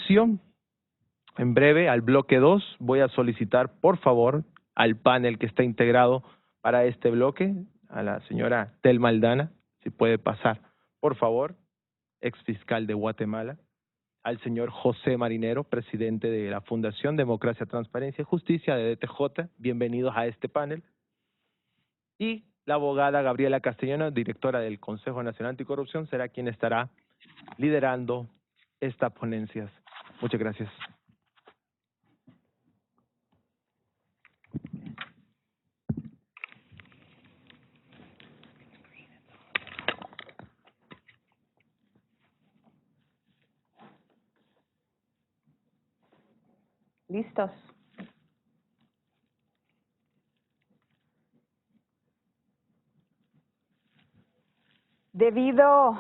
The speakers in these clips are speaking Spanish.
acción. En breve, al bloque 2, voy a solicitar, por favor, al panel que está integrado para este bloque, a la señora Telma Aldana, si puede pasar, por favor, exfiscal de Guatemala, al señor José Marinero, presidente de la Fundación Democracia, Transparencia y Justicia de DTJ, bienvenidos a este panel, y la abogada Gabriela Castellano, directora del Consejo Nacional Anticorrupción, será quien estará liderando estas ponencias. Muchas gracias. ¿Listos? Debido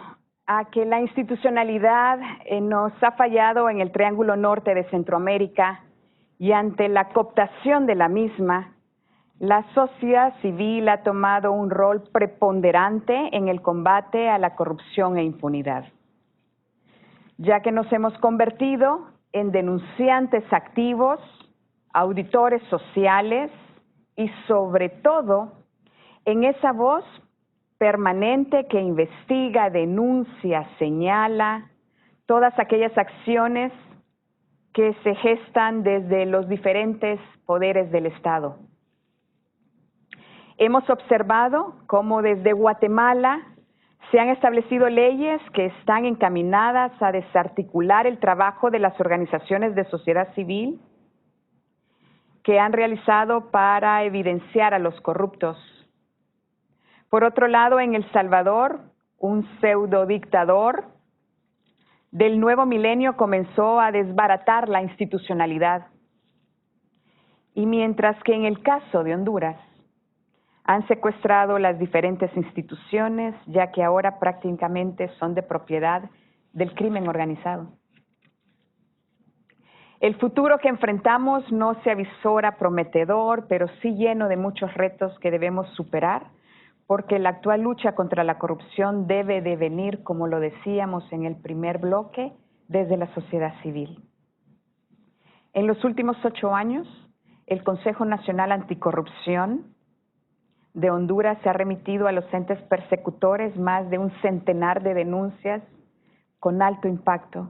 a que la institucionalidad nos ha fallado en el Triángulo Norte de Centroamérica y ante la cooptación de la misma, la sociedad civil ha tomado un rol preponderante en el combate a la corrupción e impunidad, ya que nos hemos convertido en denunciantes activos, auditores sociales y sobre todo en esa voz permanente que investiga, denuncia, señala todas aquellas acciones que se gestan desde los diferentes poderes del Estado. Hemos observado cómo desde Guatemala se han establecido leyes que están encaminadas a desarticular el trabajo de las organizaciones de sociedad civil que han realizado para evidenciar a los corruptos. Por otro lado, en El Salvador, un pseudodictador del nuevo milenio comenzó a desbaratar la institucionalidad. Y mientras que en el caso de Honduras han secuestrado las diferentes instituciones, ya que ahora prácticamente son de propiedad del crimen organizado. El futuro que enfrentamos no se avisora prometedor, pero sí lleno de muchos retos que debemos superar, porque la actual lucha contra la corrupción debe de venir, como lo decíamos en el primer bloque, desde la sociedad civil. En los últimos 8 años, el Consejo Nacional Anticorrupción de Honduras se ha remitido a los entes persecutores más de un centenar de denuncias con alto impacto,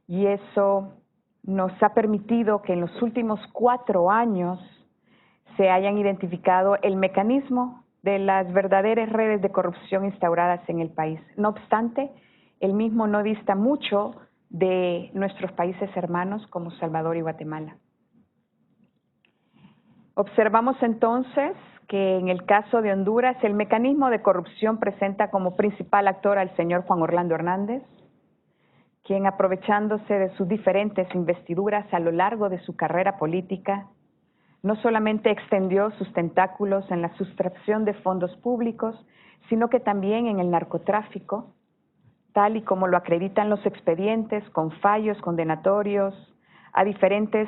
y eso nos ha permitido que en los últimos 4 años se hayan identificado el mecanismo de las verdaderas redes de corrupción instauradas en el país. No obstante, el mismo no dista mucho de nuestros países hermanos como Salvador y Guatemala. Observamos entonces que en el caso de Honduras el mecanismo de corrupción presenta como principal actor al señor Juan Orlando Hernández, quien aprovechándose de sus diferentes investiduras a lo largo de su carrera política, no solamente extendió sus tentáculos en la sustracción de fondos públicos, sino que también en el narcotráfico, tal y como lo acreditan los expedientes con fallos condenatorios a diferentes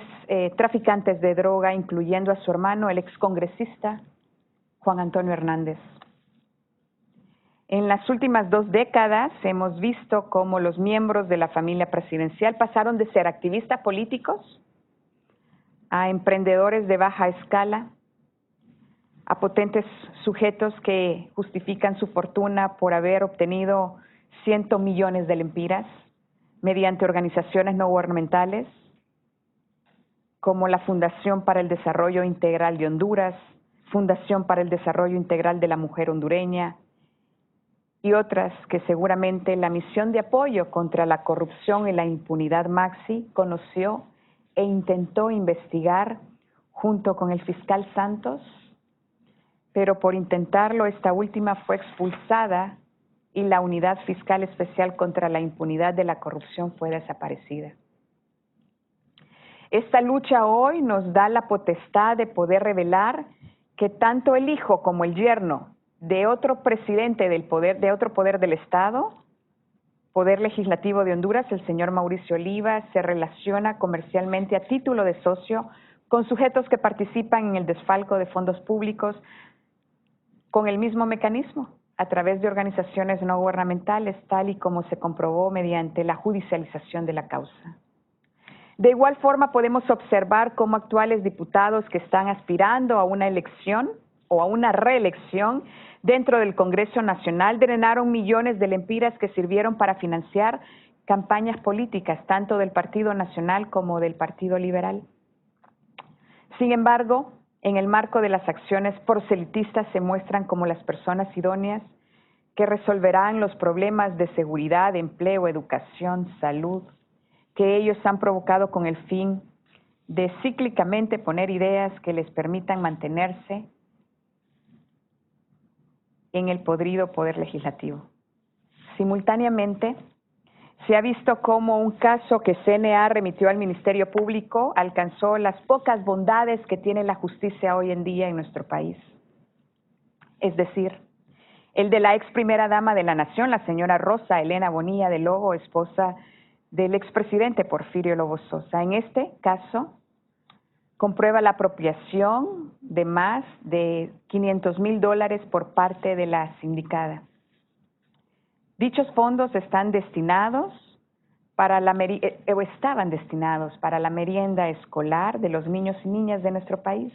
traficantes de droga, incluyendo a su hermano, el excongresista Juan Antonio Hernández. En las últimas 2 décadas hemos visto cómo los miembros de la familia presidencial pasaron de ser activistas políticos a emprendedores de baja escala, a potentes sujetos que justifican su fortuna por haber obtenido 100 millones de lempiras mediante organizaciones no gubernamentales, como la Fundación para el Desarrollo Integral de Honduras, Fundación para el Desarrollo Integral de la Mujer Hondureña, y otras que seguramente la misión de apoyo contra la corrupción y la impunidad MAXI conoció e intentó investigar junto con el fiscal Santos, pero por intentarlo esta última fue expulsada y la Unidad Fiscal Especial contra la Impunidad de la Corrupción fue desaparecida. Esta lucha hoy nos da la potestad de poder revelar que tanto el hijo como el yerno de otro presidente del poder, de otro poder del Estado, Poder Legislativo de Honduras, el señor Mauricio Oliva, se relaciona comercialmente a título de socio con sujetos que participan en el desfalco de fondos públicos con el mismo mecanismo, a través de organizaciones no gubernamentales, tal y como se comprobó mediante la judicialización de la causa. De igual forma, podemos observar cómo actuales diputados que están aspirando a una elección o a una reelección dentro del Congreso Nacional drenaron millones de lempiras que sirvieron para financiar campañas políticas, tanto del Partido Nacional como del Partido Liberal. Sin embargo, en el marco de las acciones proselitistas se muestran como las personas idóneas que resolverán los problemas de seguridad, empleo, educación, salud, que ellos han provocado con el fin de cíclicamente poner ideas que les permitan mantenerse en el podrido poder legislativo. Simultáneamente, se ha visto cómo un caso que CNA remitió al Ministerio Público alcanzó las pocas bondades que tiene la justicia hoy en día en nuestro país. Es decir, el de la ex primera dama de la Nación, la señora Rosa Elena Bonilla de Lobo, esposa del expresidente Porfirio Lobo Sosa. En este caso, comprueba la apropiación de más de $500,000 por parte de la sindicada. Dichos fondos están destinados para estaban destinados para la merienda escolar de los niños y niñas de nuestro país,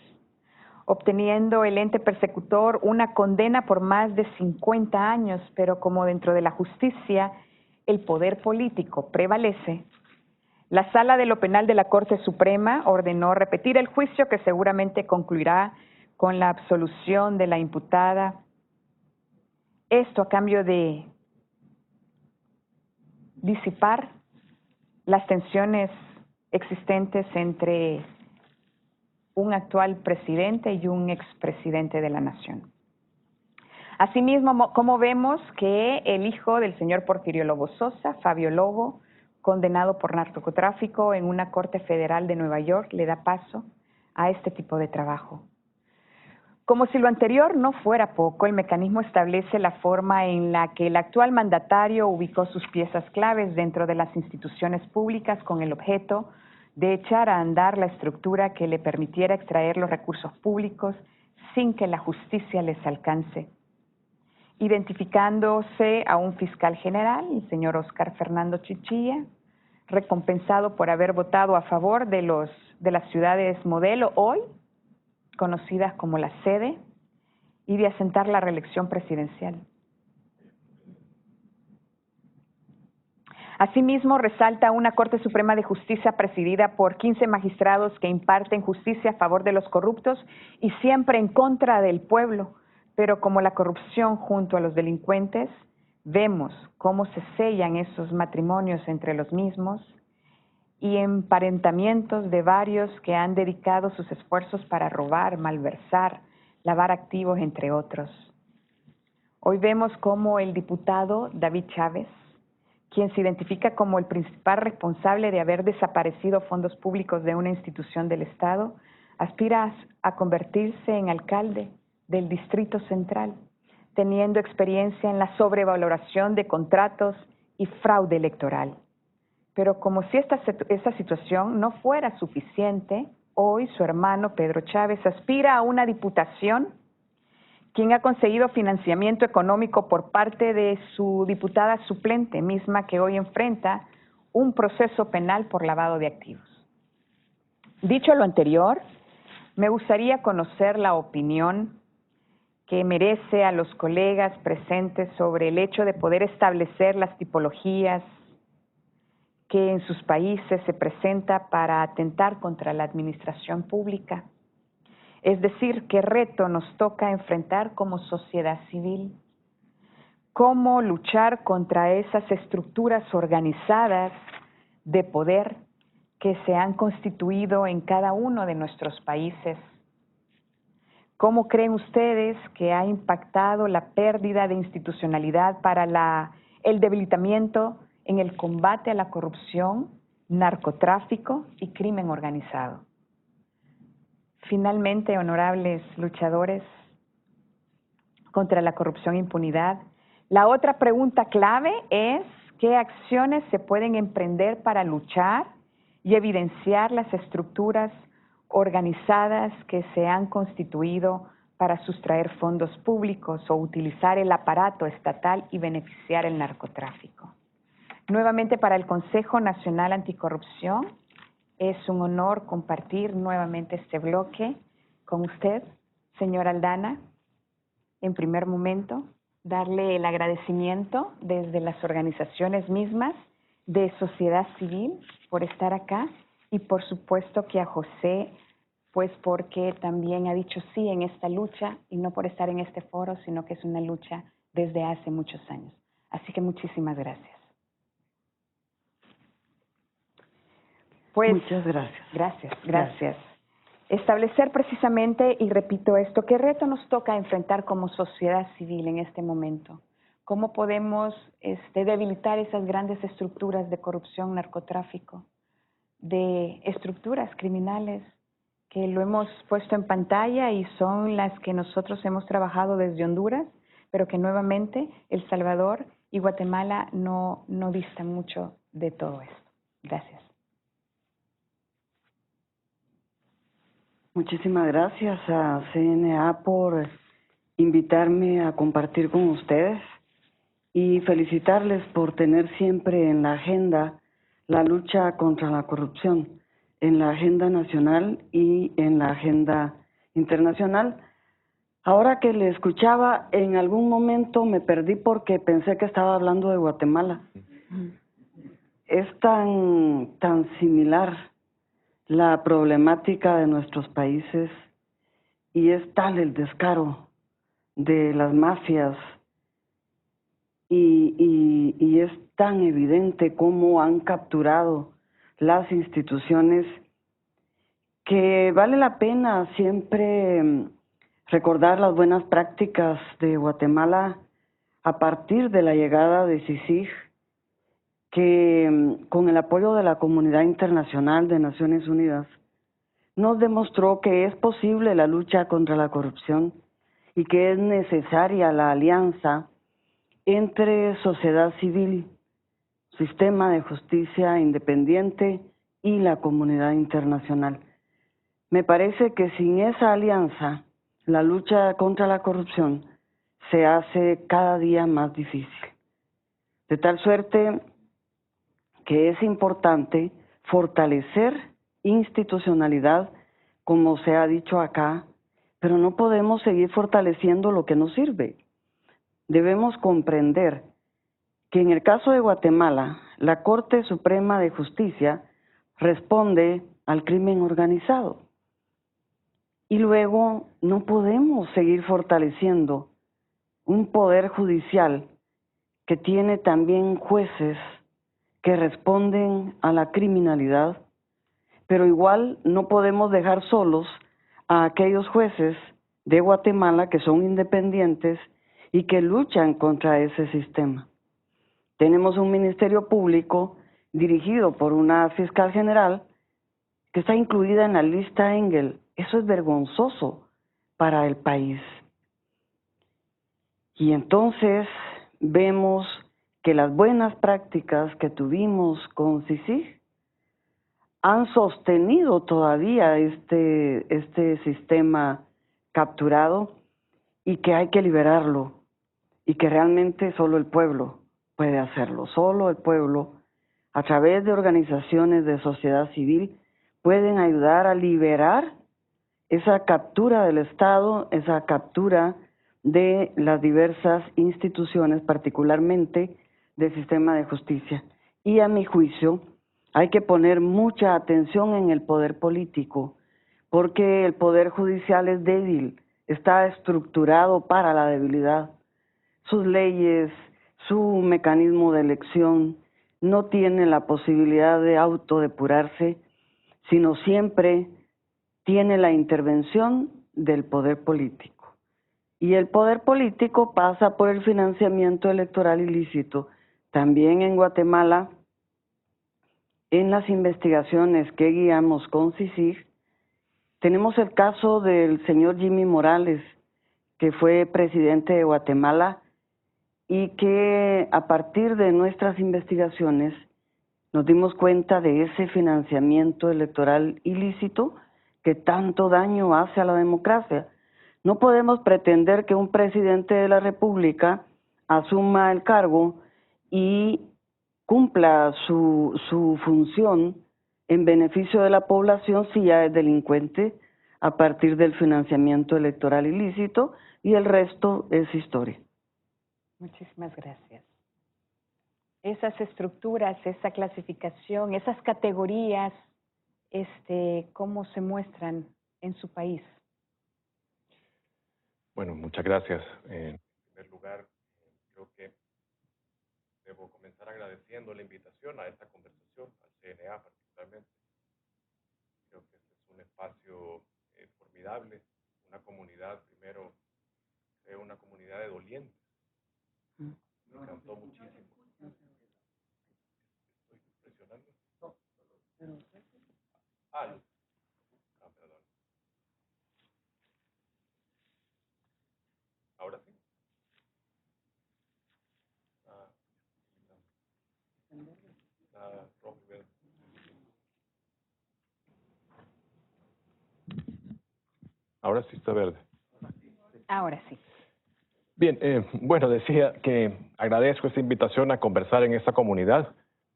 obteniendo el ente persecutor una condena por más de 50 años, pero como dentro de la justicia el poder político prevalece, la Sala de lo Penal de la Corte Suprema ordenó repetir el juicio que seguramente concluirá con la absolución de la imputada. Esto a cambio de disipar las tensiones existentes entre un actual presidente y un expresidente de la nación. Asimismo, como vemos que el hijo del señor Porfirio Lobo Sosa, Fabio Lobo, condenado por narcotráfico en una corte federal de Nueva York, le da paso a este tipo de trabajo. Como si lo anterior no fuera poco, el mecanismo establece la forma en la que el actual mandatario ubicó sus piezas claves dentro de las instituciones públicas con el objeto de echar a andar la estructura que le permitiera extraer los recursos públicos sin que la justicia les alcance. Identificándose a un fiscal general, el señor Oscar Fernando Chichilla, recompensado por haber votado a favor de las ciudades modelo hoy, conocidas como la sede, y de asentar la reelección presidencial. Asimismo, resalta una Corte Suprema de Justicia presidida por 15 magistrados que imparten justicia a favor de los corruptos y siempre en contra del pueblo, pero como la corrupción junto a los delincuentes, vemos cómo se sellan esos matrimonios entre los mismos y emparentamientos de varios que han dedicado sus esfuerzos para robar, malversar, lavar activos, entre otros. Hoy vemos cómo el diputado David Chávez, quien se identifica como el principal responsable de haber desaparecido fondos públicos de una institución del Estado, aspira a convertirse en alcalde del Distrito Central, teniendo experiencia en la sobrevaloración de contratos y fraude electoral. Pero como si esta situación no fuera suficiente, hoy su hermano Pedro Chávez aspira a una diputación, quien ha conseguido financiamiento económico por parte de su diputada suplente, misma que hoy enfrenta un proceso penal por lavado de activos. Dicho lo anterior, me gustaría conocer la opinión que merece a los colegas presentes sobre el hecho de poder establecer las tipologías que en sus países se presenta para atentar contra la administración pública. Es decir, qué reto nos toca enfrentar como sociedad civil, cómo luchar contra esas estructuras organizadas de poder que se han constituido en cada uno de nuestros países. ¿Cómo creen ustedes que ha impactado la pérdida de institucionalidad para el debilitamiento en el combate a la corrupción, narcotráfico y crimen organizado? Finalmente, honorables luchadores contra la corrupción e impunidad, la otra pregunta clave es ¿qué acciones se pueden emprender para luchar y evidenciar las estructuras organizadas que se han constituido para sustraer fondos públicos o utilizar el aparato estatal y beneficiar el narcotráfico? Nuevamente para el Consejo Nacional Anticorrupción, Es un honor compartir nuevamente este bloque con usted, señora Aldana. En primer momento, darle el agradecimiento desde las organizaciones mismas de sociedad civil por estar acá y por supuesto que a José, pues porque también ha dicho sí en esta lucha y no por estar en este foro, sino que es una lucha desde hace muchos años. Así que muchísimas gracias. Pues, muchas gracias. Gracias. Establecer precisamente, y repito esto, ¿qué reto nos toca enfrentar como sociedad civil en este momento? ¿Cómo podemos debilitar esas grandes estructuras de corrupción, narcotráfico, de estructuras criminales que lo hemos puesto en pantalla y son las que nosotros hemos trabajado desde Honduras, pero que nuevamente El Salvador y Guatemala no distan mucho de todo esto? Gracias. Muchísimas gracias a CNA por invitarme a compartir con ustedes y felicitarles por tener siempre en la agenda la lucha contra la corrupción, en la agenda nacional y en la agenda internacional. Ahora que le escuchaba, en algún momento me perdí porque pensé que estaba hablando de Guatemala. Es tan similar la problemática de nuestros países y es tal el descaro de las mafias y es tan evidente cómo han capturado las instituciones que vale la pena siempre recordar las buenas prácticas de Guatemala a partir de la llegada de CICIG, que con el apoyo de la comunidad internacional de Naciones Unidas nos demostró que es posible la lucha contra la corrupción y que es necesaria la alianza entre sociedad civil, sistema de justicia independiente y la comunidad internacional. Me parece que sin esa alianza, la lucha contra la corrupción se hace cada día más difícil. De tal suerte que es importante fortalecer institucionalidad, como se ha dicho acá, pero no podemos seguir fortaleciendo lo que nos sirve. Debemos comprender que en el caso de Guatemala, la Corte Suprema de Justicia responde al crimen organizado. Y luego no podemos seguir fortaleciendo un poder judicial que tiene también jueces que responden a la criminalidad, pero igual no podemos dejar solos a aquellos jueces de Guatemala que son independientes y que luchan contra ese sistema. Tenemos un Ministerio Público dirigido por una fiscal general que está incluida en la lista Engel. Eso es vergonzoso para el país. Y entonces vemos que las buenas prácticas que tuvimos con CICIG han sostenido todavía este sistema capturado y que hay que liberarlo y que realmente solo el pueblo puede hacerlo. Solo el pueblo, a través de organizaciones de sociedad civil, pueden ayudar a liberar esa captura del Estado, esa captura de las diversas instituciones, particularmente del sistema de justicia. Y a mi juicio, hay que poner mucha atención en el poder político, porque el poder judicial es débil, está estructurado para la debilidad. Sus leyes, su mecanismo de elección, no tiene la posibilidad de autodepurarse, sino siempre tiene la intervención del poder político. Y el poder político pasa por el financiamiento electoral ilícito. También en Guatemala, en las investigaciones que guiamos con CICIG, tenemos el caso del señor Jimmy Morales, que fue presidente de Guatemala y que a partir de nuestras investigaciones nos dimos cuenta de ese financiamiento electoral ilícito que tanto daño hace a la democracia. No podemos pretender que un presidente de la República asuma el cargo y cumpla su función en beneficio de la población si ya es delincuente a partir del financiamiento electoral ilícito, y el resto es historia. Muchísimas gracias. Esas estructuras, esa clasificación, esas categorías, ¿cómo se muestran en su país? Bueno, muchas gracias. En primer lugar, creo que debo comenzar agradeciendo la invitación a esta conversación, al CNA particularmente. Creo que este es un espacio formidable, una comunidad, primero, creo una comunidad de dolientes. Me encantó muchísimo. ¿Estoy presionando? Perdón. ¿Ahora sí? Rojo y verde. Ahora sí está verde. Ahora sí. Bien, bueno, decía que agradezco esta invitación a conversar en esta comunidad.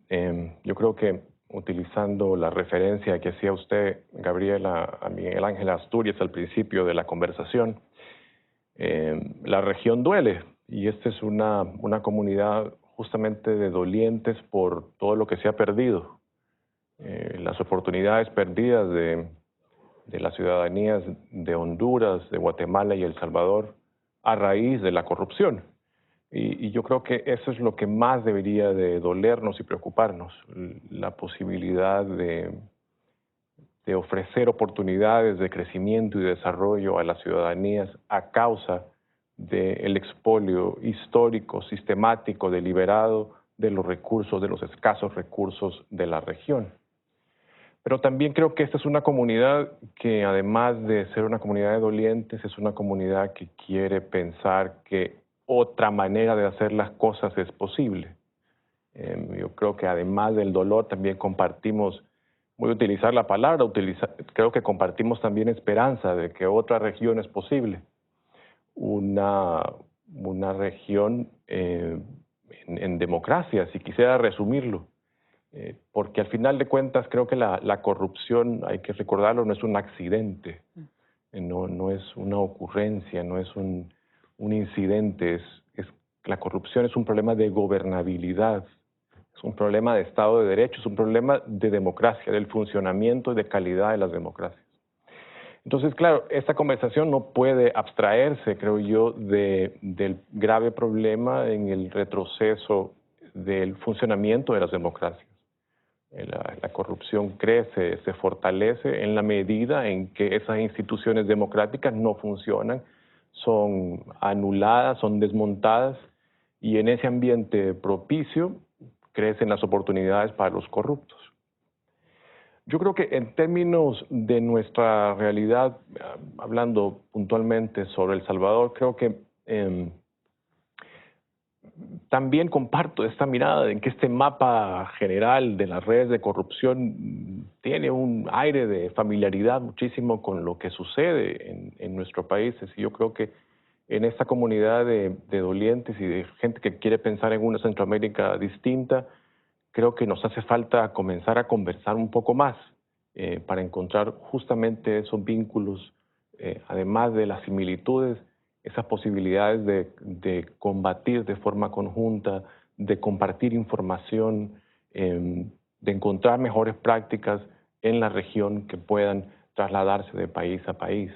Yo creo que utilizando la referencia que hacía usted, Gabriela, a Miguel Ángel Asturias al principio de la conversación, la región duele y esta es una comunidad justamente de dolientes por todo lo que se ha perdido. Las oportunidades perdidas de las ciudadanías de Honduras, de Guatemala y El Salvador a raíz de la corrupción. Y yo creo que eso es lo que más debería de dolernos y preocuparnos, la posibilidad de ofrecer oportunidades de crecimiento y desarrollo a las ciudadanías a causa del expolio histórico, sistemático, deliberado de los recursos, de los escasos recursos de la región. Pero también creo que esta es una comunidad que, además de ser una comunidad de dolientes, es una comunidad que quiere pensar que otra manera de hacer las cosas es posible. Yo creo que además del dolor también compartimos, voy a utilizar la palabra, creo que compartimos también esperanza de que otra región es posible. Una región en democracia, si quisiera resumirlo. Porque al final de cuentas creo que la corrupción, hay que recordarlo, no es un accidente, no es una ocurrencia, no es un incidente, la corrupción es un problema de gobernabilidad, es un problema de Estado de Derecho, es un problema de democracia, del funcionamiento y de calidad de las democracias. Entonces, claro, esta conversación no puede abstraerse, creo yo, del grave problema en el retroceso del funcionamiento de las democracias. La corrupción crece, se fortalece en la medida en que esas instituciones democráticas no funcionan, son anuladas, son desmontadas, y en ese ambiente propicio crecen las oportunidades para los corruptos. Yo creo que en términos de nuestra realidad, hablando puntualmente sobre El Salvador, creo que también comparto esta mirada en que este mapa general de las redes de corrupción tiene un aire de familiaridad muchísimo con lo que sucede en nuestro país. Y yo creo que en esta comunidad de dolientes y de gente que quiere pensar en una Centroamérica distinta, creo que nos hace falta comenzar a conversar un poco más para encontrar justamente esos vínculos, además de las similitudes, esas posibilidades de combatir de forma conjunta, de compartir información, de encontrar mejores prácticas en la región que puedan trasladarse de país a país.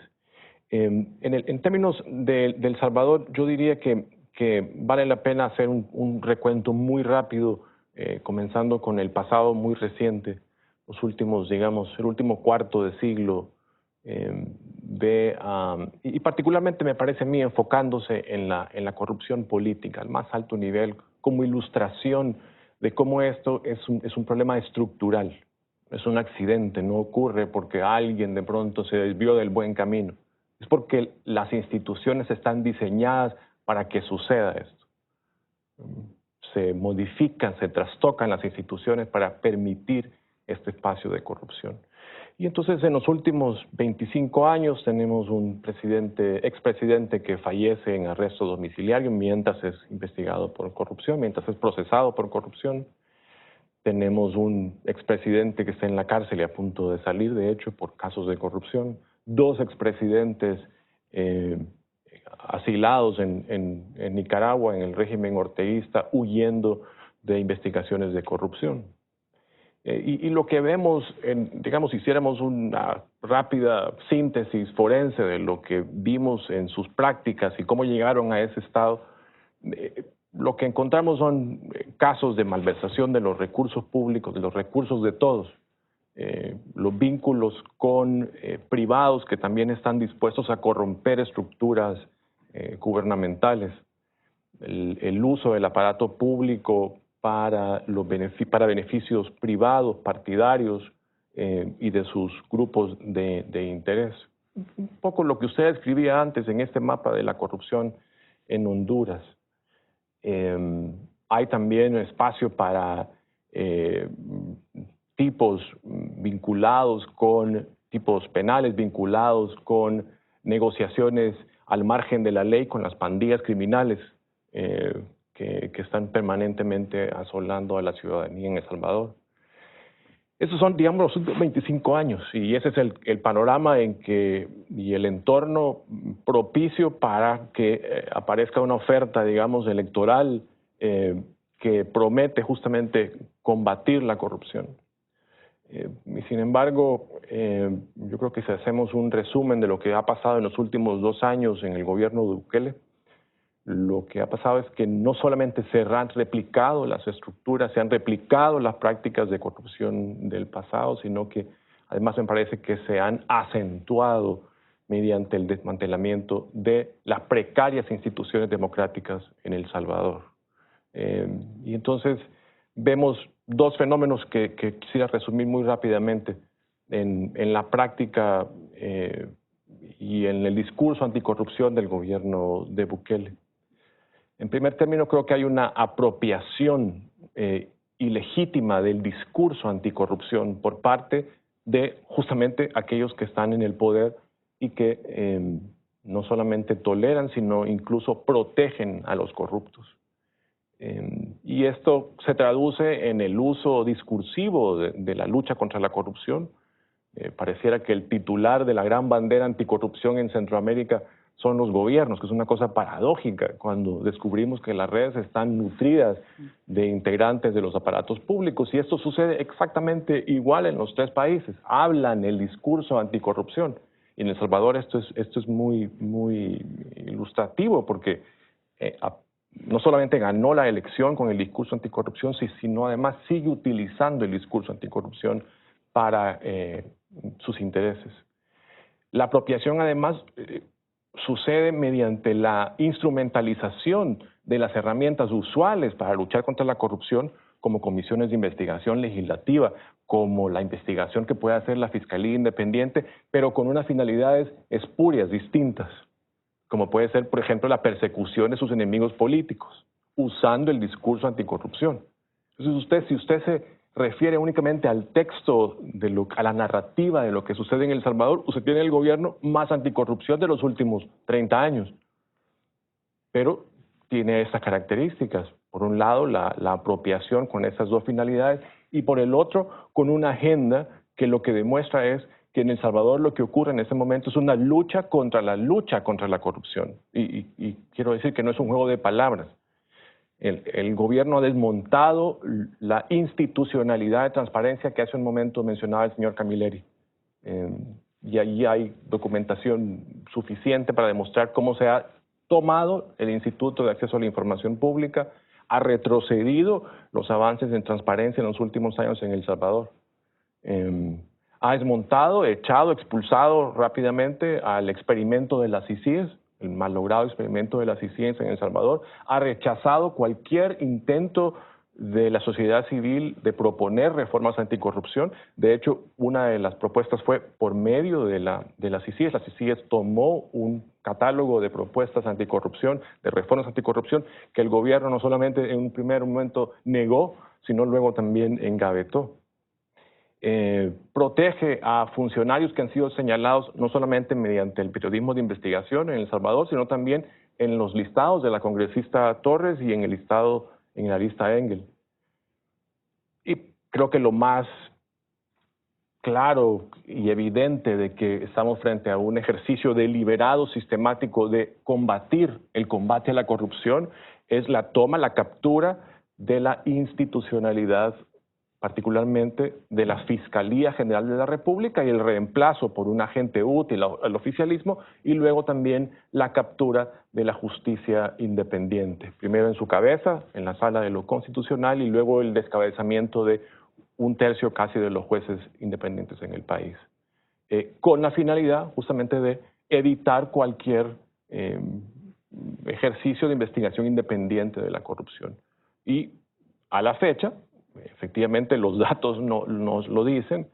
En términos de El Salvador, yo diría que vale la pena hacer un recuento muy rápido, comenzando con el pasado muy reciente, los últimos, digamos, el último cuarto de siglo, y particularmente me parece a mí enfocándose en la corrupción política, al más alto nivel, como ilustración de cómo esto es un problema estructural, es un accidente, no ocurre porque alguien de pronto se desvió del buen camino, es porque las instituciones están diseñadas para que suceda esto. Se modifican, se trastocan las instituciones para permitir este espacio de corrupción. Y entonces en los últimos 25 años tenemos un expresidente que fallece en arresto domiciliario mientras es investigado por corrupción, mientras es procesado por corrupción. Tenemos un expresidente que está en la cárcel y a punto de salir, de hecho, por casos de corrupción. 2 expresidentes asilados en Nicaragua, en el régimen orteguista, huyendo de investigaciones de corrupción. Y lo que vemos, digamos, si hiciéramos una rápida síntesis forense de lo que vimos en sus prácticas y cómo llegaron a ese estado, lo que encontramos son casos de malversación de los recursos públicos, de los recursos de todos, los vínculos con privados que también están dispuestos a corromper estructuras gubernamentales, el uso del aparato público para beneficios privados, partidarios y de sus grupos de interés. Un poco lo que usted escribía antes en este mapa de la corrupción en Honduras. Hay también espacio para tipos penales vinculados con negociaciones al margen de la ley con las pandillas criminales que están permanentemente asolando a la ciudadanía en El Salvador. Esos son, digamos, los últimos 25 años y ese es el panorama y el entorno propicio para que aparezca una oferta, digamos, electoral que promete justamente combatir la corrupción. Y sin embargo, yo creo que si hacemos un resumen de lo que ha pasado en los últimos 2 años en el gobierno de Bukele, lo que ha pasado es que no solamente se han replicado las estructuras, se han replicado las prácticas de corrupción del pasado, sino que además me parece que se han acentuado mediante el desmantelamiento de las precarias instituciones democráticas en El Salvador. Y entonces vemos 2 fenómenos que quisiera resumir muy rápidamente en la práctica y en el discurso anticorrupción del gobierno de Bukele. En primer término, creo que hay una apropiación ilegítima del discurso anticorrupción por parte de justamente aquellos que están en el poder y que no solamente toleran, sino incluso protegen a los corruptos. Y esto se traduce en el uso discursivo de la lucha contra la corrupción. Pareciera que el titular de la gran bandera anticorrupción en Centroamérica son los gobiernos, que es una cosa paradójica cuando descubrimos que las redes están nutridas de integrantes de los aparatos públicos, y esto sucede exactamente igual en los 3 países. Hablan el discurso anticorrupción. Y en El Salvador esto es muy ilustrativo porque no solamente ganó la elección con el discurso anticorrupción, sino además sigue utilizando el discurso anticorrupción para sus intereses. La apropiación además sucede mediante la instrumentalización de las herramientas usuales para luchar contra la corrupción, como comisiones de investigación legislativa, como la investigación que puede hacer la Fiscalía Independiente, pero con unas finalidades espurias, distintas, como puede ser, por ejemplo, la persecución de sus enemigos políticos, usando el discurso anticorrupción. Entonces, si usted se refiere únicamente al texto, a la narrativa de lo que sucede en El Salvador, usted tiene el gobierno más anticorrupción de los últimos 30 años. Pero tiene estas características. Por un lado, la apropiación con esas 2 finalidades, y por el otro, con una agenda que lo que demuestra es que en El Salvador lo que ocurre en este momento es una lucha contra la corrupción. Y quiero decir que no es un juego de palabras. El gobierno ha desmontado la institucionalidad de transparencia que hace un momento mencionaba el señor Camilleri. Y allí hay documentación suficiente para demostrar cómo se ha tomado el Instituto de Acceso a la Información Pública, ha retrocedido los avances en transparencia en los últimos años en El Salvador. Ha desmontado, echado, expulsado rápidamente al experimento de las CICIES, el malogrado experimento de las CICIES en El Salvador, ha rechazado cualquier intento de la sociedad civil de proponer reformas anticorrupción. De hecho, una de las propuestas fue por medio de las CICIES. La CICIES tomó un catálogo de propuestas anticorrupción, de reformas anticorrupción, que el gobierno no solamente en un primer momento negó, sino luego también engavetó. Protege a funcionarios que han sido señalados no solamente mediante el periodismo de investigación en El Salvador, sino también en los listados de la congresista Torres y en la lista Engel. Y creo que lo más claro y evidente de que estamos frente a un ejercicio deliberado, sistemático de combatir el combate a la corrupción es la toma, la captura de la institucionalidad, particularmente de la Fiscalía General de la República, y el reemplazo por un agente útil al oficialismo, y luego también la captura de la justicia independiente, primero en su cabeza, en la Sala de lo Constitucional, y luego el descabezamiento de un tercio casi de los jueces independientes en el país, con la finalidad justamente de evitar cualquier ejercicio de investigación independiente de la corrupción. Y a la fecha, efectivamente los datos nos lo dicen,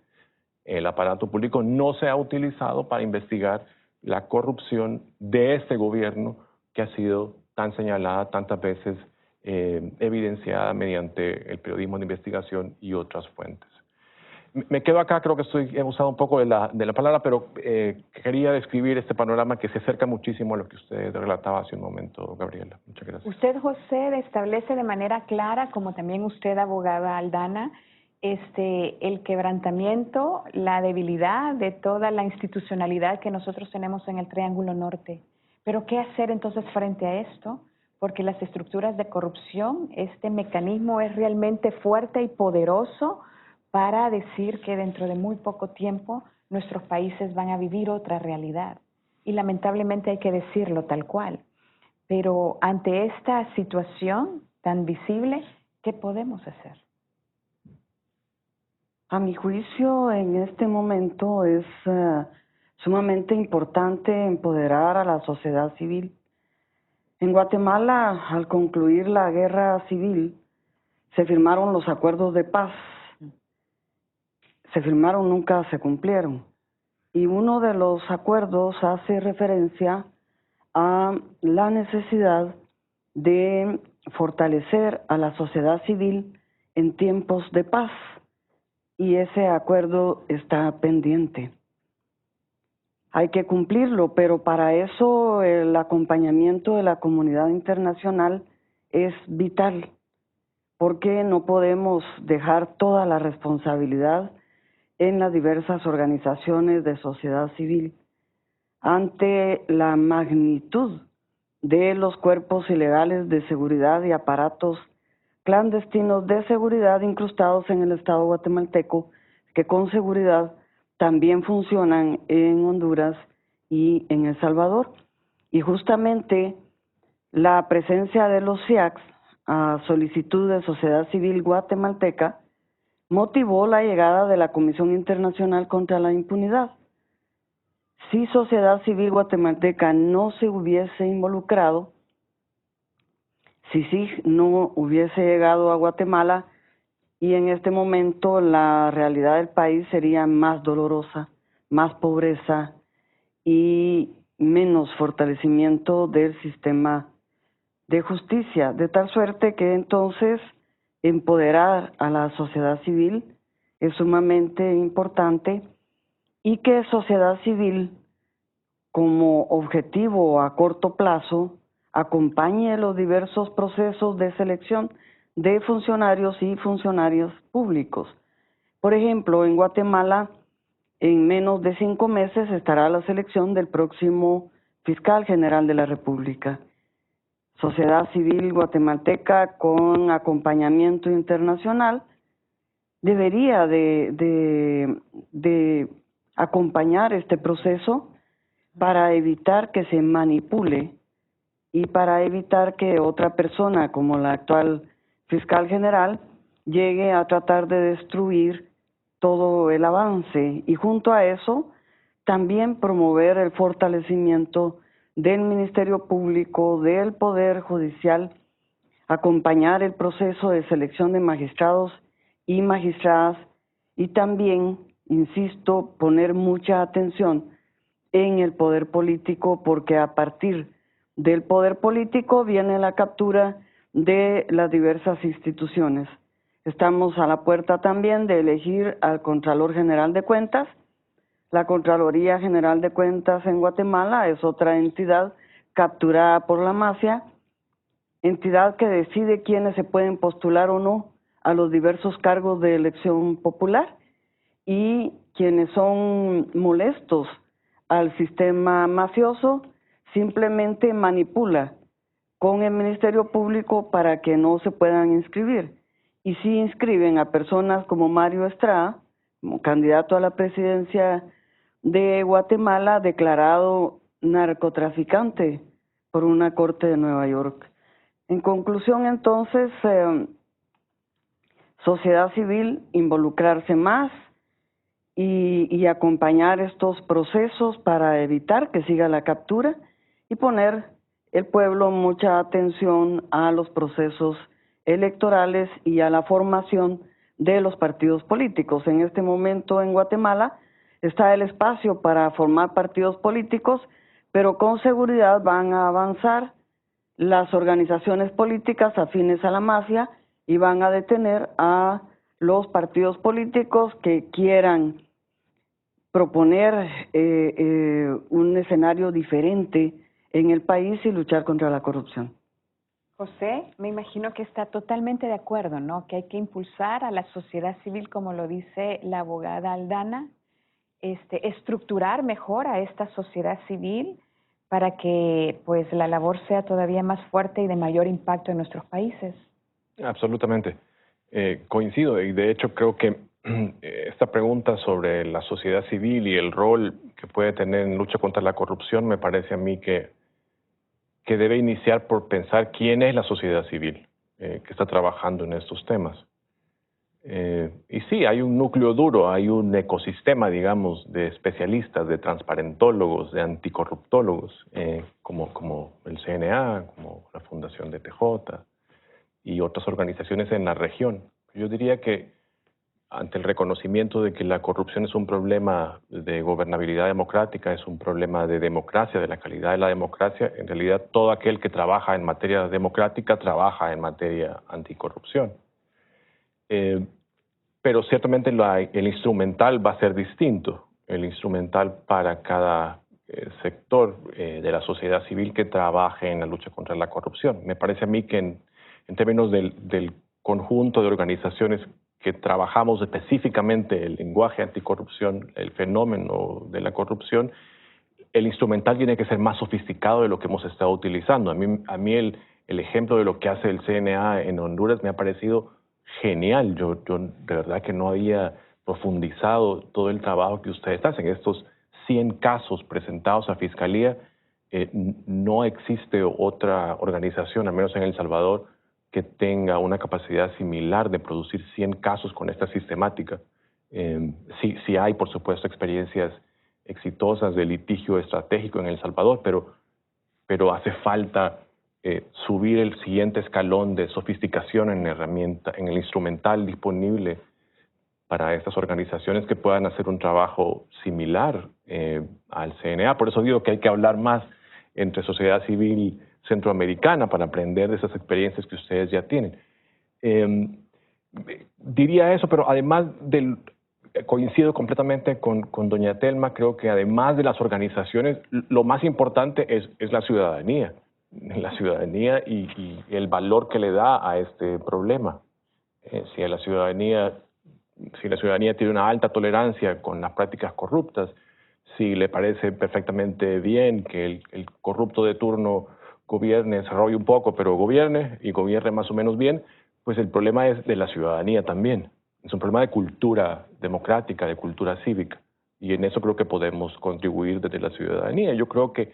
el aparato público no se ha utilizado para investigar la corrupción de este gobierno que ha sido tan señalada tantas veces, evidenciada mediante el periodismo de investigación y otras fuentes. Me quedo acá, creo que he usado un poco de la palabra, pero quería describir este panorama que se acerca muchísimo a lo que usted relataba hace un momento, Gabriela. Muchas gracias. Usted, José, establece de manera clara, como también usted, abogada Aldana, el quebrantamiento, la debilidad de toda la institucionalidad que nosotros tenemos en el Triángulo Norte. Pero ¿qué hacer entonces frente a esto? Porque las estructuras de corrupción, este mecanismo es realmente fuerte y poderoso para decir que dentro de muy poco tiempo nuestros países van a vivir otra realidad. Y lamentablemente hay que decirlo tal cual. Pero ante esta situación tan visible, ¿qué podemos hacer? A mi juicio, en este momento es sumamente importante empoderar a la sociedad civil. En Guatemala, al concluir la guerra civil, se firmaron los acuerdos de paz. Se firmaron, nunca se cumplieron. Y uno de los acuerdos hace referencia a la necesidad de fortalecer a la sociedad civil en tiempos de paz. Y ese acuerdo está pendiente. Hay que cumplirlo, pero para eso el acompañamiento de la comunidad internacional es vital, porque no podemos dejar toda la responsabilidad en las diversas organizaciones de sociedad civil ante la magnitud de los cuerpos ilegales de seguridad y aparatos clandestinos de seguridad incrustados en el Estado guatemalteco, que con seguridad también funcionan en Honduras y en El Salvador. Y justamente la presencia de los SIACs a solicitud de sociedad civil guatemalteca motivó la llegada de la Comisión Internacional contra la Impunidad. Si sociedad civil guatemalteca no se hubiese involucrado, si CIG no hubiese llegado a Guatemala, y en este momento la realidad del país sería más dolorosa, más pobreza y menos fortalecimiento del sistema de justicia, de tal suerte que entonces empoderar a la sociedad civil es sumamente importante, y que sociedad civil como objetivo a corto plazo acompañe los diversos procesos de selección de funcionarios y funcionarias públicos. Por ejemplo, en Guatemala, en menos de 5 meses estará la selección del próximo fiscal general de la República. Sociedad civil guatemalteca con acompañamiento internacional debería de acompañar este proceso para evitar que se manipule y para evitar que otra persona como la actual fiscal general llegue a tratar de destruir todo el avance, y junto a eso también promover el fortalecimiento del Ministerio Público, del Poder Judicial, acompañar el proceso de selección de magistrados y magistradas, y también, insisto, poner mucha atención en el poder político, porque a partir del poder político viene la captura de las diversas instituciones. Estamos a la puerta también de elegir al Contralor General de Cuentas. La Contraloría General de Cuentas en Guatemala es otra entidad capturada por la mafia, entidad que decide quiénes se pueden postular o no a los diversos cargos de elección popular, y quienes son molestos al sistema mafioso simplemente manipula con el Ministerio Público para que no se puedan inscribir. Y sí inscriben a personas como Mario Estrada, como candidato a la presidencia de Guatemala, declarado narcotraficante por una corte de Nueva York. En conclusión, entonces, sociedad civil, involucrarse más y acompañar estos procesos para evitar que siga la captura, y poner el pueblo mucha atención a los procesos electorales y a la formación de los partidos políticos. En este momento en Guatemala está el espacio para formar partidos políticos, pero con seguridad van a avanzar las organizaciones políticas afines a la mafia y van a detener a los partidos políticos que quieran proponer un escenario diferente en el país y luchar contra la corrupción. José, me imagino que está totalmente de acuerdo, ¿no? Que hay que impulsar a la sociedad civil, como lo dice la abogada Aldana, estructurar mejor a esta sociedad civil para que pues la labor sea todavía más fuerte y de mayor impacto en nuestros países. Absolutamente. Coincido, y de hecho creo que esta pregunta sobre la sociedad civil y el rol que puede tener en lucha contra la corrupción me parece a mí que debe iniciar por pensar quién es la sociedad civil que está trabajando en estos temas. Y sí, hay un núcleo duro, hay un ecosistema, digamos, de especialistas, de transparentólogos, de anticorruptólogos, como el CNA, como la Fundación de TJ y otras organizaciones en la región. Yo diría que ante el reconocimiento de que la corrupción es un problema de gobernabilidad democrática, es un problema de democracia, de la calidad de la democracia, en realidad todo aquel que trabaja en materia democrática trabaja en materia anticorrupción. Pero ciertamente el instrumental va a ser distinto, el instrumental para cada sector de la sociedad civil que trabaje en la lucha contra la corrupción. Me parece a mí que en términos del conjunto de organizaciones que trabajamos específicamente el lenguaje anticorrupción, el fenómeno de la corrupción, el instrumental tiene que ser más sofisticado de lo que hemos estado utilizando. A mí el ejemplo de lo que hace el CNA en Honduras me ha parecido genial. Yo de verdad que no había profundizado todo el trabajo que ustedes hacen. Estos 100 casos presentados a Fiscalía, no existe otra organización, al menos en El Salvador, que tenga una capacidad similar de producir 100 casos con esta sistemática. Sí hay, por supuesto, experiencias exitosas de litigio estratégico en El Salvador, pero hace falta subir el siguiente escalón de sofisticación en en el instrumental disponible para estas organizaciones que puedan hacer un trabajo similar al CNA. Por eso digo que hay que hablar más entre sociedad civil centroamericana para aprender de esas experiencias que ustedes ya tienen. Diría eso, pero además coincido completamente con doña Telma, creo que además de las organizaciones, lo más importante es la ciudadanía y el valor que le da a este problema. Si la ciudadanía tiene una alta tolerancia con las prácticas corruptas, si le parece perfectamente bien que el corrupto de turno gobierne, se robe un poco, pero gobierne y gobierne más o menos bien, pues el problema es de la ciudadanía también. Es un problema de cultura democrática, de cultura cívica. Y en eso creo que podemos contribuir desde la ciudadanía. Yo creo que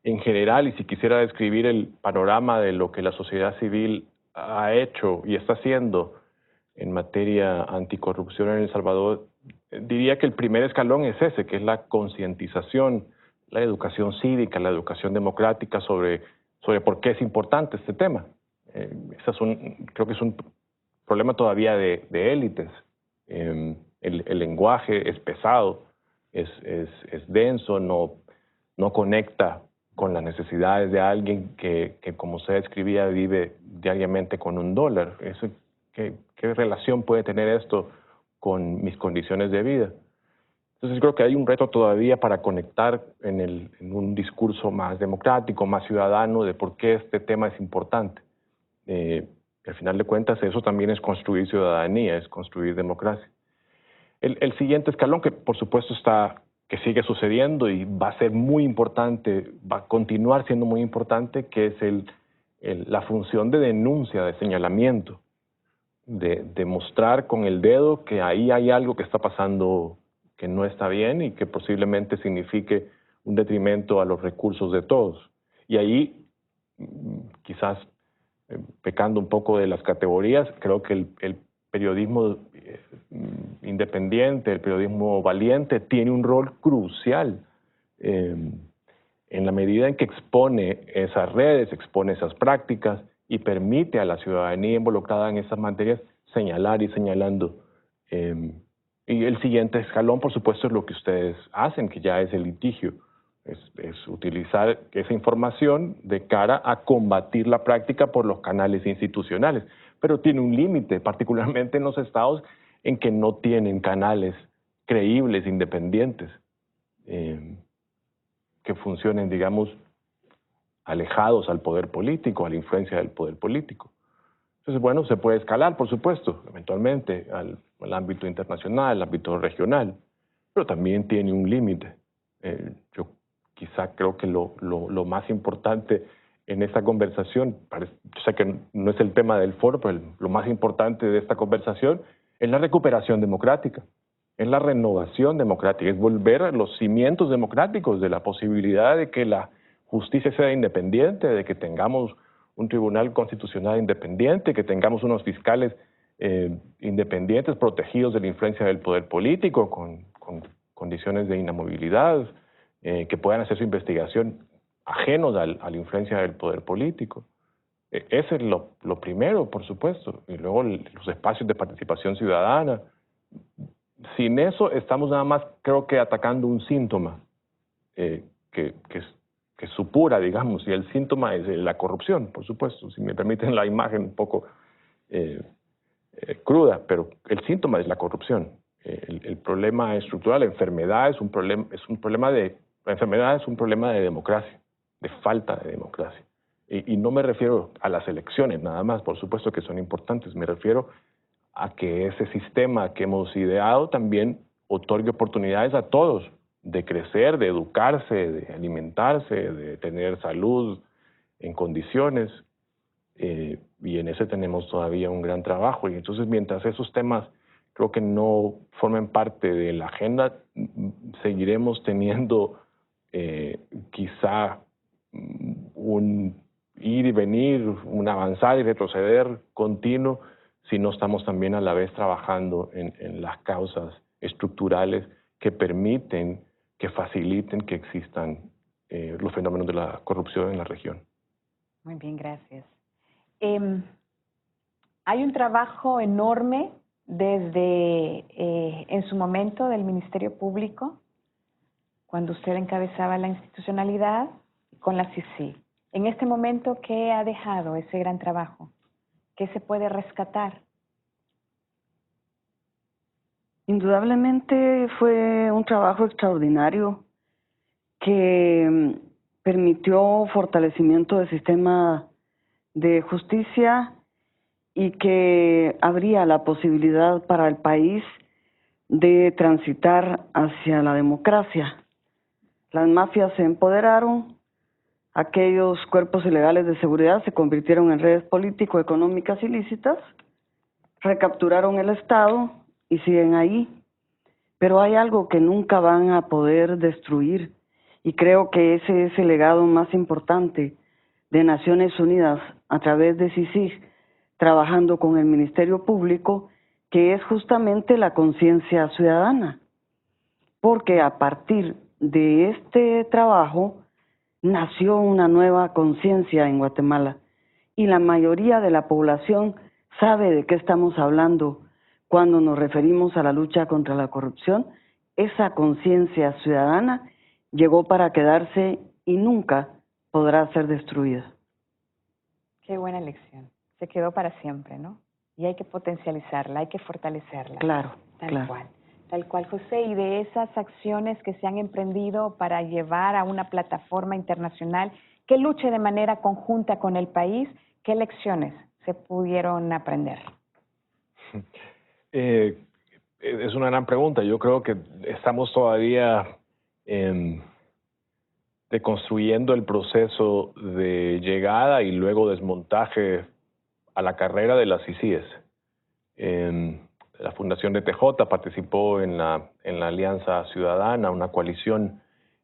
en general, y si quisiera describir el panorama de lo que la sociedad civil ha hecho y está haciendo en materia anticorrupción en El Salvador, diría que el primer escalón es ese, que es la concientización, la educación cívica, la educación democrática sobre por qué es importante este tema. Creo que es un problema todavía de élites. El lenguaje es pesado, es denso, no conecta con las necesidades de alguien que como usted escribía, vive diariamente con $1. ¿Qué relación puede tener esto con mis condiciones de vida? Entonces creo que hay un reto todavía para conectar en un discurso más democrático, más ciudadano, de por qué este tema es importante. Al final de cuentas, eso también es construir ciudadanía, es construir democracia. El siguiente escalón, que por supuesto que sigue sucediendo y va a ser muy importante, va a continuar siendo muy importante, que es la función de denuncia, de señalamiento, de mostrar con el dedo que ahí hay algo que está pasando que no está bien y que posiblemente signifique un detrimento a los recursos de todos. Y ahí, quizás pecando un poco de las categorías, creo que el periodismo independiente, el periodismo valiente, tiene un rol crucial en la medida en que expone esas redes, expone esas prácticas y permite a la ciudadanía involucrada en esas materias señalar y señalando. Y el siguiente escalón, por supuesto, es lo que ustedes hacen, que ya es el litigio. Es utilizar esa información de cara a combatir la práctica por los canales institucionales. Pero tiene un límite, particularmente en los estados en que no tienen canales creíbles, independientes, que funcionen, digamos, alejados al poder político, a la influencia del poder político. Entonces, bueno, se puede escalar, por supuesto, eventualmente al ámbito internacional, al ámbito regional, pero también tiene un límite. Yo quizá creo que lo más importante en esta conversación, yo sé que no es el tema del foro, pero lo más importante de esta conversación es la recuperación democrática, es la renovación democrática, es volver a los cimientos democráticos de la posibilidad de que la justicia sea independiente, de que tengamos un tribunal constitucional independiente, que tengamos unos fiscales independientes protegidos de la influencia del poder político, con condiciones de inamovilidad, que puedan hacer su investigación ajenos a la influencia del poder político. Ese es lo primero, por supuesto, y luego los espacios de participación ciudadana. Sin eso estamos nada más, creo que, atacando un síntoma que supura, digamos, y el síntoma es la corrupción, por supuesto, si me permiten la imagen un poco cruda, pero el síntoma es la corrupción. El problema estructural, la enfermedad es un problema de democracia, de falta de democracia. Y no me refiero a las elecciones nada más, por supuesto que son importantes, me refiero a que ese sistema que hemos ideado también otorgue oportunidades a todos de crecer, de educarse, de alimentarse, de tener salud en condiciones, y en ese tenemos todavía un gran trabajo. Y entonces, mientras esos temas creo que no formen parte de la agenda, seguiremos teniendo quizá un ir y venir, un avanzar y retroceder continuo, si no estamos también a la vez trabajando en las causas estructurales que permiten, que faciliten que existan los fenómenos de la corrupción en la región. Muy bien, gracias. Hay un trabajo enorme desde en su momento del Ministerio Público, cuando usted encabezaba la institucionalidad, con la CICIG. En este momento, ¿qué ha dejado ese gran trabajo? ¿Qué se puede rescatar? Indudablemente fue un trabajo extraordinario que permitió fortalecimiento del sistema de justicia y que abría la posibilidad para el país de transitar hacia la democracia. Las mafias se empoderaron, aquellos cuerpos ilegales de seguridad se convirtieron en redes político-económicas ilícitas, recapturaron el Estado y siguen ahí. Pero hay algo que nunca van a poder destruir, y creo que ese es el legado más importante de Naciones Unidas a través de CICIG, trabajando con el Ministerio Público, que es justamente la conciencia ciudadana. Porque a partir de este trabajo nació una nueva conciencia en Guatemala, y la mayoría de la población sabe de qué estamos hablando cuando nos referimos a la lucha contra la corrupción. Esa conciencia ciudadana llegó para quedarse y nunca podrá ser destruida. Qué buena lección. Se quedó para siempre, ¿no? Y hay que potencializarla, hay que fortalecerla. Claro, Tal cual, José. Y de esas acciones que se han emprendido para llevar a una plataforma internacional que luche de manera conjunta con el país, ¿qué lecciones se pudieron aprender? Es una gran pregunta. Yo creo que estamos todavía deconstruyendo el proceso de llegada y luego desmontaje a la carrera de las CICIES. La Fundación de TJ participó en la Alianza Ciudadana, una coalición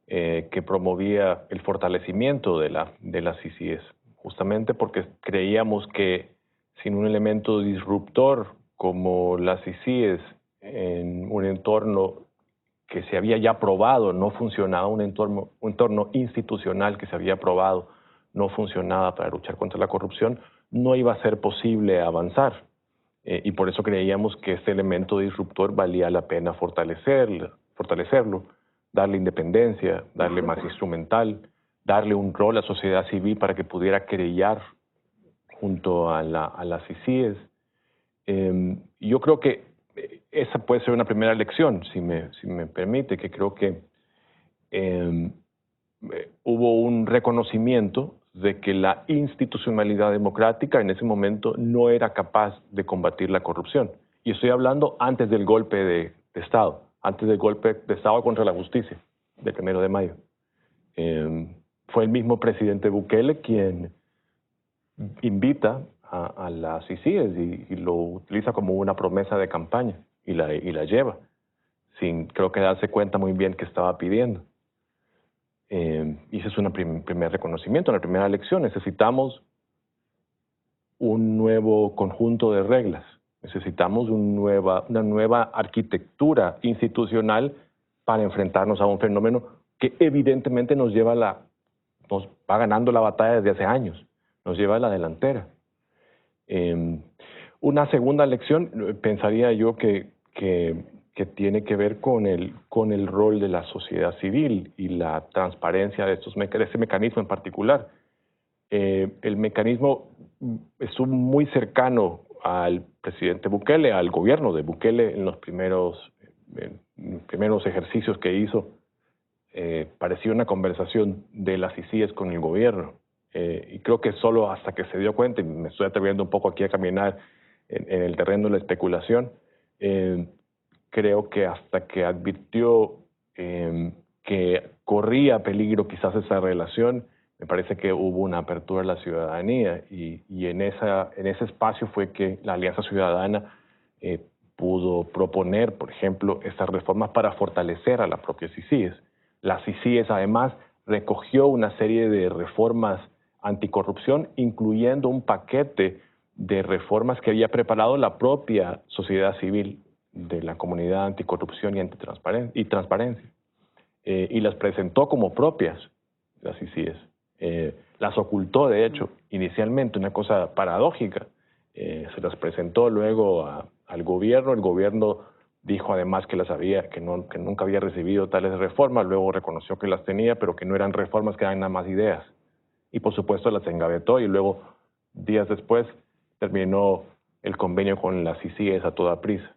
que promovía el fortalecimiento de las CICIES, justamente porque creíamos que sin un elemento disruptor como las CICIES en un entorno que se había ya probado no funcionaba, un entorno institucional que se había probado no funcionaba para luchar contra la corrupción, no iba a ser posible avanzar. Y por eso creíamos que este elemento disruptor valía la pena fortalecerlo, darle independencia, darle más instrumental, darle un rol a la sociedad civil para que pudiera querellar junto a las CICIES. Yo creo que esa puede ser una primera lección, si me permite, que creo que hubo un reconocimiento de que la institucionalidad democrática en ese momento no era capaz de combatir la corrupción. Y estoy hablando antes del golpe de Estado, antes del golpe de Estado contra la justicia, del 1 de mayo. Fue el mismo presidente Bukele quien invita a las CICIES y lo utiliza como una promesa de campaña y la lleva, sin creo que darse cuenta muy bien qué estaba pidiendo. Y ese es un primer reconocimiento, una primera lección. Necesitamos un nuevo conjunto de reglas, necesitamos una nueva arquitectura institucional para enfrentarnos a un fenómeno que evidentemente nos va ganando la batalla desde hace años, nos lleva a la delantera. Una segunda lección, pensaría yo que tiene que ver con el rol de la sociedad civil y la transparencia de este mecanismo en particular. El mecanismo estuvo muy cercano al presidente Bukele, al gobierno de Bukele en los primeros ejercicios que hizo. Parecía una conversación de las CICIES con el gobierno. Y creo que solo hasta que se dio cuenta, y me estoy atreviendo un poco aquí a caminar en el terreno de la especulación, creo que hasta que advirtió que corría peligro quizás esa relación, me parece que hubo una apertura a la ciudadanía y en ese espacio fue que la Alianza Ciudadana pudo proponer, por ejemplo, estas reformas para fortalecer a la propia CICIES. La CICIES además recogió una serie de reformas anticorrupción, incluyendo un paquete de reformas que había preparado la propia sociedad civil de la comunidad anticorrupción y transparencia. Y las presentó como propias, las CICIES. Las ocultó, de hecho, inicialmente, una cosa paradójica. Se las presentó luego al gobierno. El gobierno dijo además que que nunca había recibido tales reformas, luego reconoció que las tenía, pero que no eran reformas, que eran nada más ideas. Y por supuesto las engavetó y luego, días después, terminó el convenio con las CICIES a toda prisa.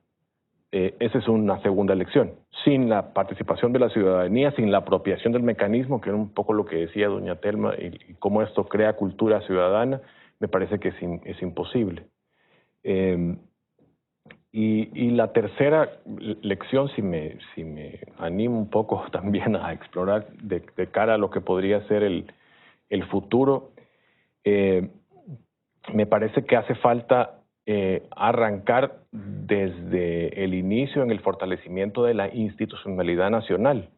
Esa es una segunda lección. Sin la participación de la ciudadanía, sin la apropiación del mecanismo, que era un poco lo que decía doña Telma, y cómo esto crea cultura ciudadana, me parece que es imposible. Y la tercera lección, si me animo un poco también a explorar de cara a lo que podría ser el futuro, me parece que hace falta arrancar desde el inicio en el fortalecimiento de la institucionalidad nacional.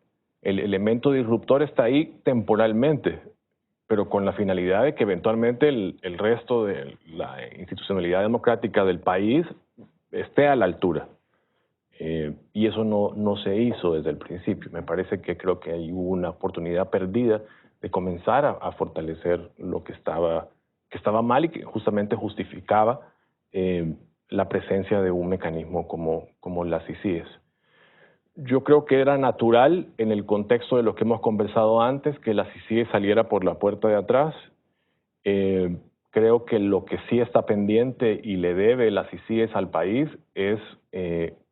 El elemento disruptor está ahí temporalmente, pero con la finalidad de que eventualmente el resto de la institucionalidad democrática del país esté a la altura. Y eso no se hizo desde el principio. Me parece que creo que hay una oportunidad perdida de comenzar a fortalecer lo que estaba mal y que justamente justificaba la presencia de un mecanismo como las CICIES. Yo creo que era natural, en el contexto de lo que hemos conversado antes, que la CICIES saliera por la puerta de atrás. Creo que lo que sí está pendiente y le debe la CICIES al país es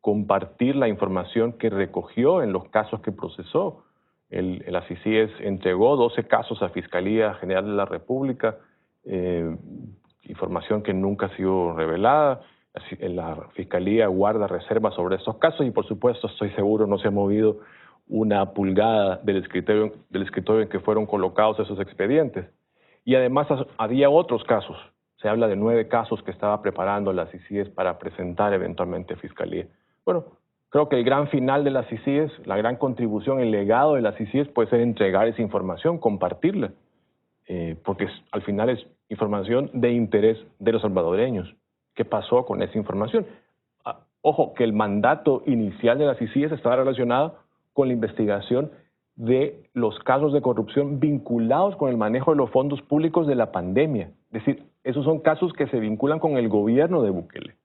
compartir la información que recogió en los casos que procesó. La CICIES entregó 12 casos a Fiscalía General de la República, información que nunca ha sido revelada. La Fiscalía guarda reservas sobre estos casos y, por supuesto, estoy seguro no se ha movido una pulgada del escritorio en que fueron colocados esos expedientes. Y además había otros casos. Se habla de 9 casos que estaba preparando las CICIES para presentar eventualmente a Fiscalía. Bueno, creo que el gran final de las CICIES, la gran contribución, el legado de las CICIES puede ser entregar esa información, compartirla, porque al final es información de interés de los salvadoreños. ¿Qué pasó con esa información? Ojo, que el mandato inicial de las CICIES estaba relacionado con la investigación de los casos de corrupción vinculados con el manejo de los fondos públicos de la pandemia. Es decir, esos son casos que se vinculan con el gobierno de Bukele.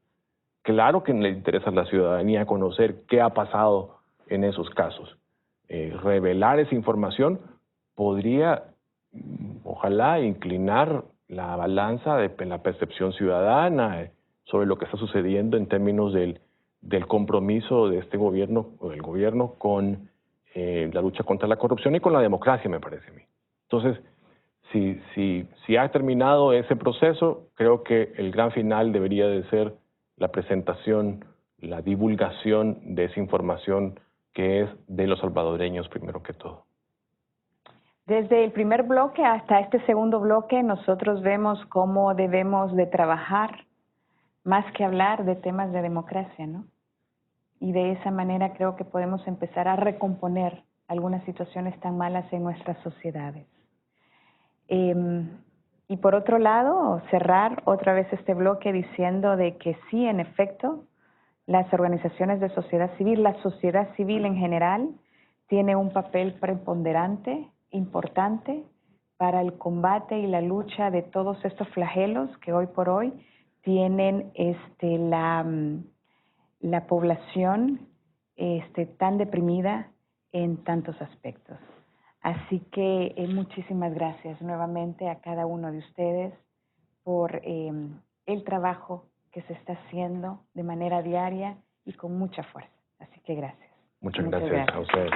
Claro que le interesa a la ciudadanía conocer qué ha pasado en esos casos. Revelar esa información podría, ojalá, inclinar la balanza de la percepción ciudadana sobre lo que está sucediendo en términos del compromiso de este gobierno o del gobierno con la lucha contra la corrupción y con la democracia, me parece a mí. Entonces, si ha terminado ese proceso, creo que el gran final debería de ser la presentación, la divulgación de esa información que es de los salvadoreños primero que todo. Desde el primer bloque hasta este segundo bloque, nosotros vemos cómo debemos de trabajar más que hablar de temas de democracia, ¿no? Y de esa manera creo que podemos empezar a recomponer algunas situaciones tan malas en nuestras sociedades. Y por otro lado, cerrar otra vez este bloque diciendo de que sí, en efecto, las organizaciones de sociedad civil, la sociedad civil en general, tiene un papel preponderante, importante, para el combate y la lucha de todos estos flagelos que hoy por hoy tienen la población tan deprimida en tantos aspectos. Así que muchísimas gracias nuevamente a cada uno de ustedes por el trabajo que se está haciendo de manera diaria y con mucha fuerza. Así que gracias. Muchas gracias a ustedes.